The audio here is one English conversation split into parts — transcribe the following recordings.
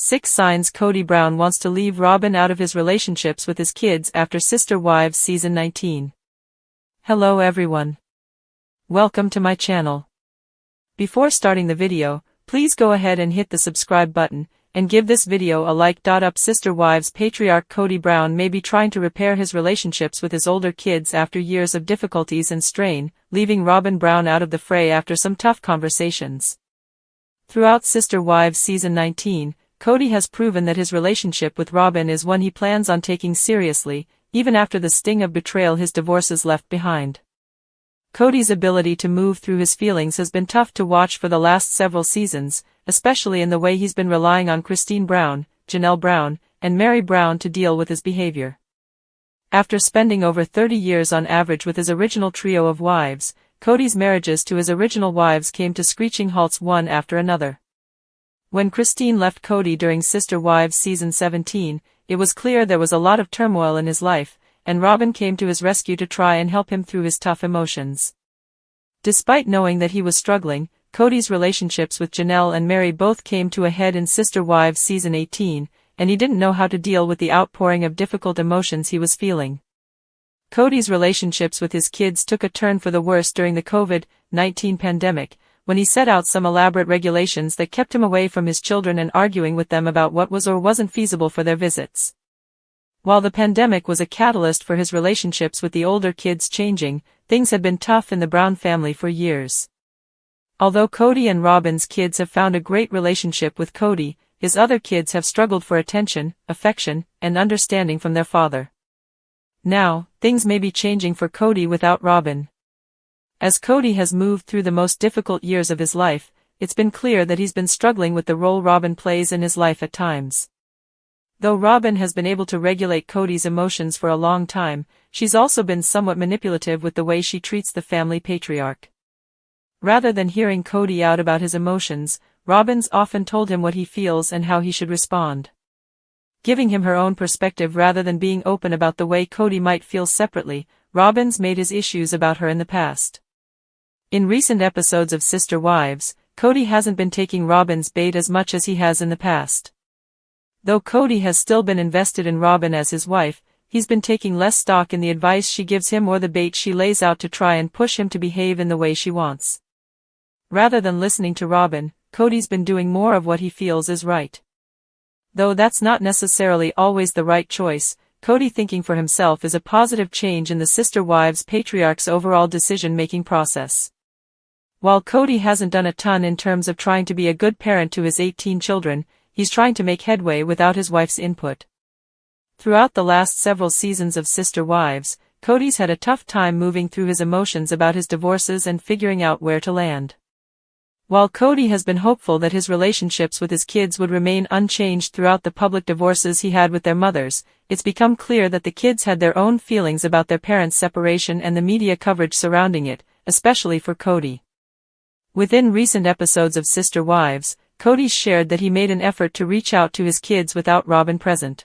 6 Signs Kody Brown wants to leave Robin out of his relationships with his kids after Sister Wives Season 19. Hello everyone. Welcome to my channel. Before starting the video, please go ahead and hit the subscribe button, and give this video a like. Up Sister Wives patriarch Kody Brown may be trying to repair his relationships with his older kids after years of difficulties and strain, leaving Robin Brown out of the fray after some tough conversations. Throughout Sister Wives Season 19, Kody has proven that his relationship with Robin is one he plans on taking seriously, even after the sting of betrayal his divorces left behind. Kody's ability to move through his feelings has been tough to watch for the last several seasons, especially in the way he's been relying on Christine Brown, Janelle Brown, and Meri Brown to deal with his behavior. After spending over 30 years on average with his original trio of wives, Kody's marriages to his original wives came to screeching halts one after another. When Christine left Kody during Sister Wives Season 17, it was clear there was a lot of turmoil in his life, and Robin came to his rescue to try and help him through his tough emotions. Despite knowing that he was struggling, Kody's relationships with Janelle and Meri both came to a head in Sister Wives Season 18, and he didn't know how to deal with the outpouring of difficult emotions he was feeling. Kody's relationships with his kids took a turn for the worse during the COVID-19 pandemic, when he set out some elaborate regulations that kept him away from his children and arguing with them about what was or wasn't feasible for their visits. While the pandemic was a catalyst for his relationships with the older kids changing, things had been tough in the Brown family for years. Although Kody and Robin's kids have found a great relationship with Kody, his other kids have struggled for attention, affection, and understanding from their father. Now, things may be changing for Kody without Robin. As Kody has moved through the most difficult years of his life, it's been clear that he's been struggling with the role Robin plays in his life at times. Though Robin has been able to regulate Kody's emotions for a long time, she's also been somewhat manipulative with the way she treats the family patriarch. Rather than hearing Kody out about his emotions, Robin's often told him what he feels and how he should respond. Giving him her own perspective rather than being open about the way Kody might feel separately, Robin's made his issues about her in the past. In recent episodes of Sister Wives, Kody hasn't been taking Robin's bait as much as he has in the past. Though Kody has still been invested in Robin as his wife, he's been taking less stock in the advice she gives him or the bait she lays out to try and push him to behave in the way she wants. Rather than listening to Robin, Kody's been doing more of what he feels is right. Though that's not necessarily always the right choice, Kody thinking for himself is a positive change in the Sister Wives patriarch's overall decision-making process. While Kody hasn't done a ton in terms of trying to be a good parent to his 18 children, he's trying to make headway without his wife's input. Throughout the last several seasons of Sister Wives, Kody's had a tough time moving through his emotions about his divorces and figuring out where to land. While Kody has been hopeful that his relationships with his kids would remain unchanged throughout the public divorces he had with their mothers, it's become clear that the kids had their own feelings about their parents' separation and the media coverage surrounding it, especially for Kody. Within recent episodes of Sister Wives, Kody shared that he made an effort to reach out to his kids without Robin present.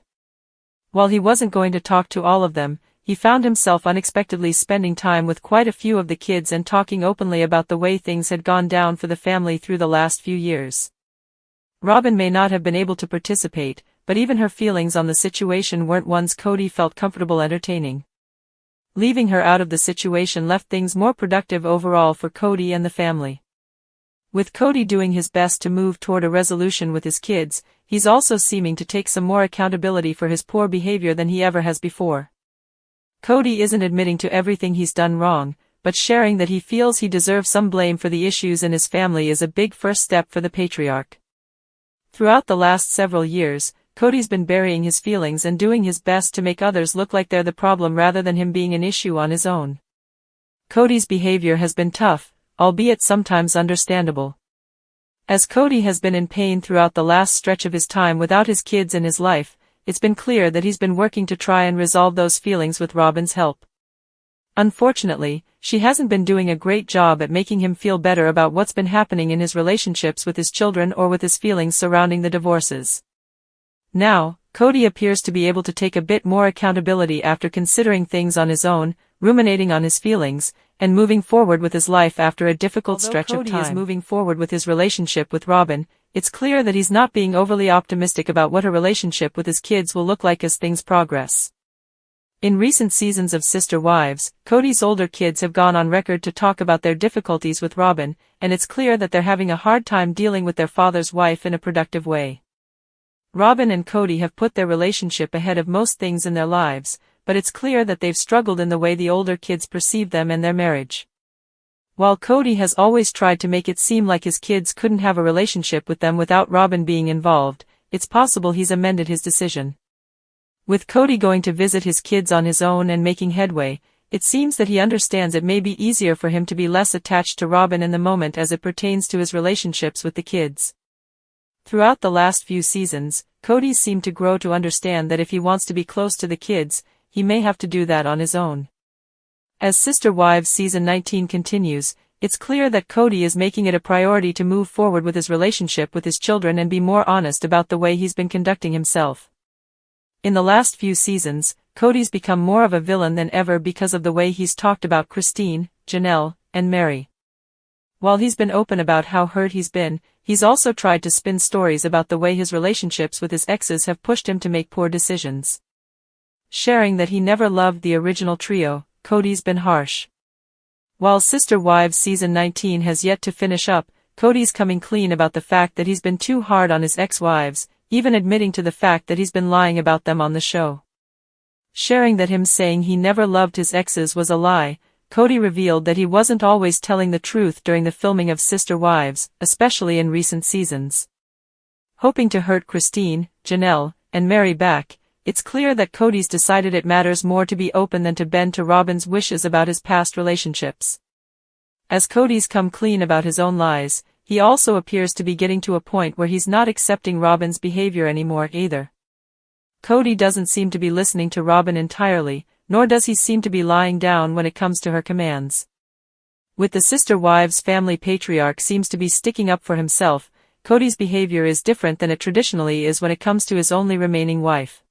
While he wasn't going to talk to all of them, he found himself unexpectedly spending time with quite a few of the kids and talking openly about the way things had gone down for the family through the last few years. Robin may not have been able to participate, but even her feelings on the situation weren't ones Kody felt comfortable entertaining. Leaving her out of the situation left things more productive overall for Kody and the family. With Kody doing his best to move toward a resolution with his kids, he's also seeming to take some more accountability for his poor behavior than he ever has before. Kody isn't admitting to everything he's done wrong, but sharing that he feels he deserves some blame for the issues in his family is a big first step for the patriarch. Throughout the last several years, Kody's been burying his feelings and doing his best to make others look like they're the problem rather than him being an issue on his own. Kody's behavior has been tough, albeit sometimes understandable. As Kody has been in pain throughout the last stretch of his time without his kids in his life, it's been clear that he's been working to try and resolve those feelings with Robin's help. Unfortunately, she hasn't been doing a great job at making him feel better about what's been happening in his relationships with his children or with his feelings surrounding the divorces. Now, Kody appears to be able to take a bit more accountability after considering things on his own, ruminating on his feelings, and moving forward with his life after a difficult stretch of time. Although Kody is moving forward with his relationship with Robin, it's clear that he's not being overly optimistic about what her relationship with his kids will look like as things progress. In recent seasons of Sister Wives, Kody's older kids have gone on record to talk about their difficulties with Robin, and it's clear that they're having a hard time dealing with their father's wife in a productive way. Robin and Kody have put their relationship ahead of most things in their lives, but it's clear that they've struggled in the way the older kids perceive them and their marriage. While Kody has always tried to make it seem like his kids couldn't have a relationship with them without Robin being involved, it's possible he's amended his decision. With Kody going to visit his kids on his own and making headway, it seems that he understands it may be easier for him to be less attached to Robin in the moment as it pertains to his relationships with the kids. Throughout the last few seasons, Kody seemed to grow to understand that if he wants to be close to the kids, he may have to do that on his own. As Sister Wives Season 19 continues, it's clear that Kody is making it a priority to move forward with his relationship with his children and be more honest about the way he's been conducting himself. In the last few seasons, Kody's become more of a villain than ever because of the way he's talked about Christine, Janelle, and Meri. While he's been open about how hurt he's been, he's also tried to spin stories about the way his relationships with his exes have pushed him to make poor decisions. Sharing that he never loved the original trio, Kody's been harsh. While Sister Wives Season 19 has yet to finish up, Kody's coming clean about the fact that he's been too hard on his ex-wives, even admitting to the fact that he's been lying about them on the show. Sharing that him saying he never loved his exes was a lie, Kody revealed that he wasn't always telling the truth during the filming of Sister Wives, especially in recent seasons. Hoping to hurt Christine, Janelle, and Meri back, it's clear that Kody's decided it matters more to be open than to bend to Robin's wishes about his past relationships. As Kody's come clean about his own lies, he also appears to be getting to a point where he's not accepting Robin's behavior anymore either. Kody doesn't seem to be listening to Robin entirely, nor does he seem to be lying down when it comes to her commands. With the Sister Wives family patriarch seems to be sticking up for himself, Kody's behavior is different than it traditionally is when it comes to his only remaining wife.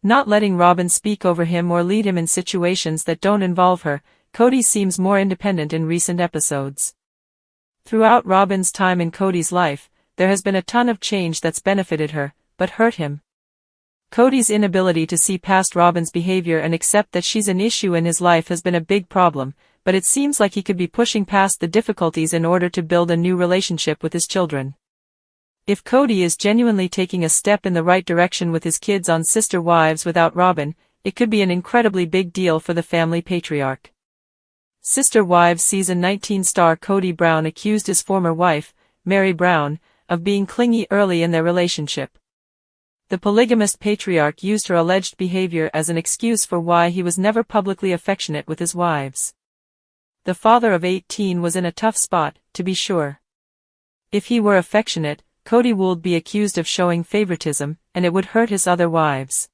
Not letting Robin speak over him or lead him in situations that don't involve her, Kody seems more independent in recent episodes. Throughout Robin's time in Kody's life, there has been a ton of change that's benefited her, but hurt him. Kody's inability to see past Robin's behavior and accept that she's an issue in his life has been a big problem, but it seems like he could be pushing past the difficulties in order to build a new relationship with his children. If Kody is genuinely taking a step in the right direction with his kids on Sister Wives without Robin, it could be an incredibly big deal for the family patriarch. Sister Wives Season 19 star Kody Brown accused his former wife, Meri Brown, of being clingy early in their relationship. The polygamist patriarch used her alleged behavior as an excuse for why he was never publicly affectionate with his wives. The father of 18 was in a tough spot, to be sure. If he were affectionate, Kody would be accused of showing favoritism, and it would hurt his other wives.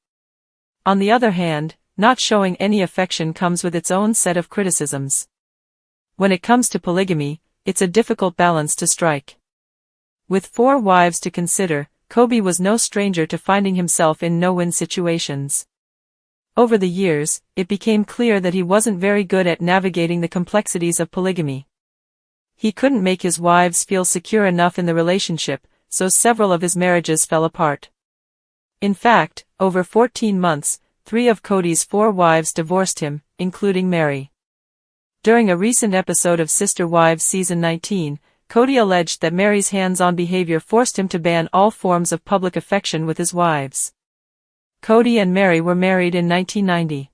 On the other hand, not showing any affection comes with its own set of criticisms. When it comes to polygamy, it's a difficult balance to strike. With 4 wives to consider, Kody was no stranger to finding himself in no-win situations. Over the years, it became clear that he wasn't very good at navigating the complexities of polygamy. He couldn't make his wives feel secure enough in the relationship, so several of his marriages fell apart. In fact, over 14 months, 3 of Kody's 4 wives divorced him, including Meri. During a recent episode of Sister Wives Season 19, Kody alleged that Meri's hands-on behavior forced him to ban all forms of public affection with his wives. Kody and Meri were married in 1990.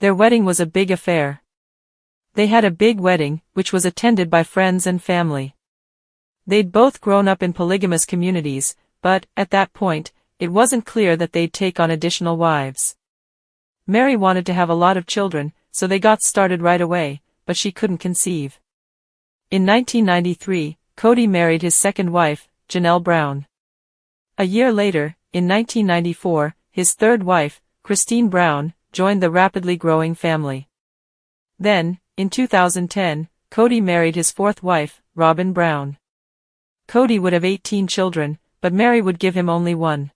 Their wedding was a big affair. They had a big wedding, which was attended by friends and family. They'd both grown up in polygamous communities, but, at that point, it wasn't clear that they'd take on additional wives. Meri wanted to have a lot of children, so they got started right away, but she couldn't conceive. In 1993, Kody married his second wife, Janelle Brown. A year later, in 1994, his third wife, Christine Brown, joined the rapidly growing family. Then, in 2010, Kody married his fourth wife, Robin Brown. Kody would have 18 children, but Meri would give him only 1.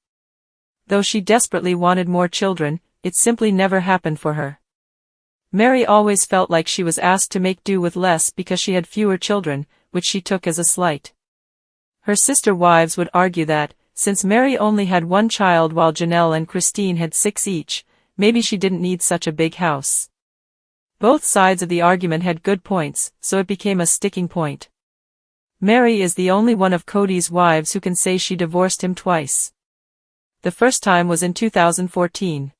Though she desperately wanted more children, it simply never happened for her. Meri always felt like she was asked to make do with less because she had fewer children, which she took as a slight. Her sister wives would argue that, since Meri only had one child while Janelle and Christine had 6 each, maybe she didn't need such a big house. Both sides of the argument had good points, so it became a sticking point. Meri is the only one of Kody's wives who can say she divorced him twice. The first time was in 2014.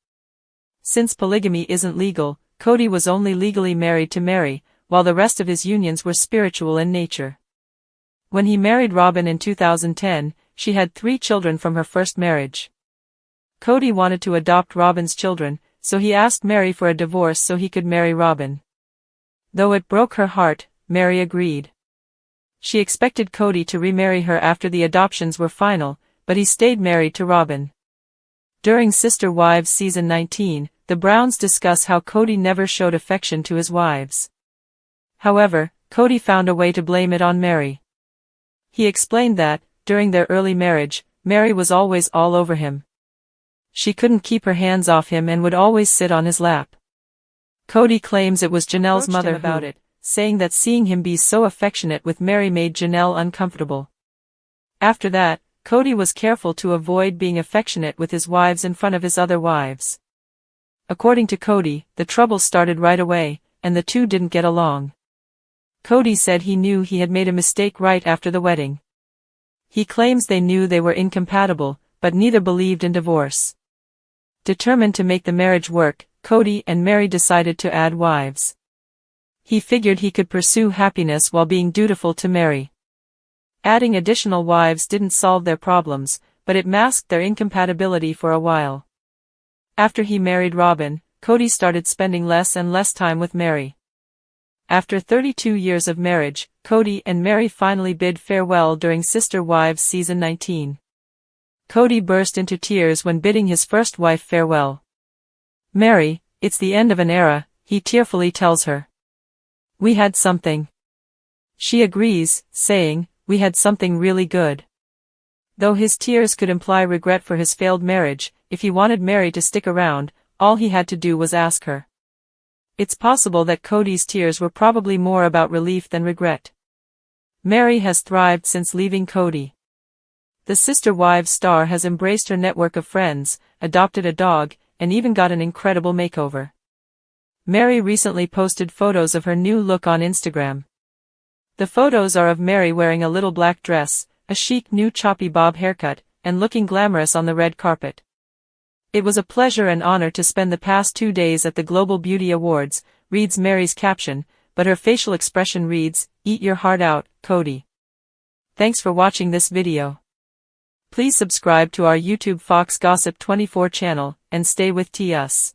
Since polygamy isn't legal, Kody was only legally married to Meri, while the rest of his unions were spiritual in nature. When he married Robyn in 2010, she had 3 children from her first marriage. Kody wanted to adopt Robyn's children, so he asked Meri for a divorce so he could marry Robyn. Though it broke her heart, Meri agreed. She expected Kody to remarry her after the adoptions were final, but he stayed married to Robyn. During Sister Wives Season 19, the Browns discuss how Kody never showed affection to his wives. However, Kody found a way to blame it on Meri. He explained that, during their early marriage, Meri was always all over him. She couldn't keep her hands off him and would always sit on his lap. Kody claims it was Janelle's mother about it, saying that seeing him be so affectionate with Meri made Janelle uncomfortable. After that, Kody was careful to avoid being affectionate with his wives in front of his other wives. According to Kody, the trouble started right away, and the two didn't get along. Kody said he knew he had made a mistake right after the wedding. He claims they knew they were incompatible, but neither believed in divorce. Determined to make the marriage work, Kody and Meri decided to add wives. He figured he could pursue happiness while being dutiful to Meri. Adding additional wives didn't solve their problems, but it masked their incompatibility for a while. After he married Robyn, Kody started spending less and less time with Meri. After 32 years of marriage, Kody and Meri finally bid farewell during Sister Wives Season 19. Kody burst into tears when bidding his first wife farewell. "Meri, it's the end of an era," he tearfully tells her. "We had something." She agrees, saying, "We had something really good." Though his tears could imply regret for his failed marriage, if he wanted Meri to stick around, all he had to do was ask her. It's possible that Kody's tears were probably more about relief than regret. Meri has thrived since leaving Kody. The Sister Wives star has embraced her network of friends, adopted a dog, and even got an incredible makeover. Meri recently posted photos of her new look on Instagram. The photos are of Meri wearing a little black dress, a chic new choppy bob haircut, and looking glamorous on the red carpet. "It was a pleasure and honor to spend the past 2 days at the Global Beauty Awards," reads Meri's caption, but her facial expression reads, "Eat your heart out, Kody." Thanks for watching this video. Please subscribe to our YouTube Fox Gossip 24 channel, and stay with us.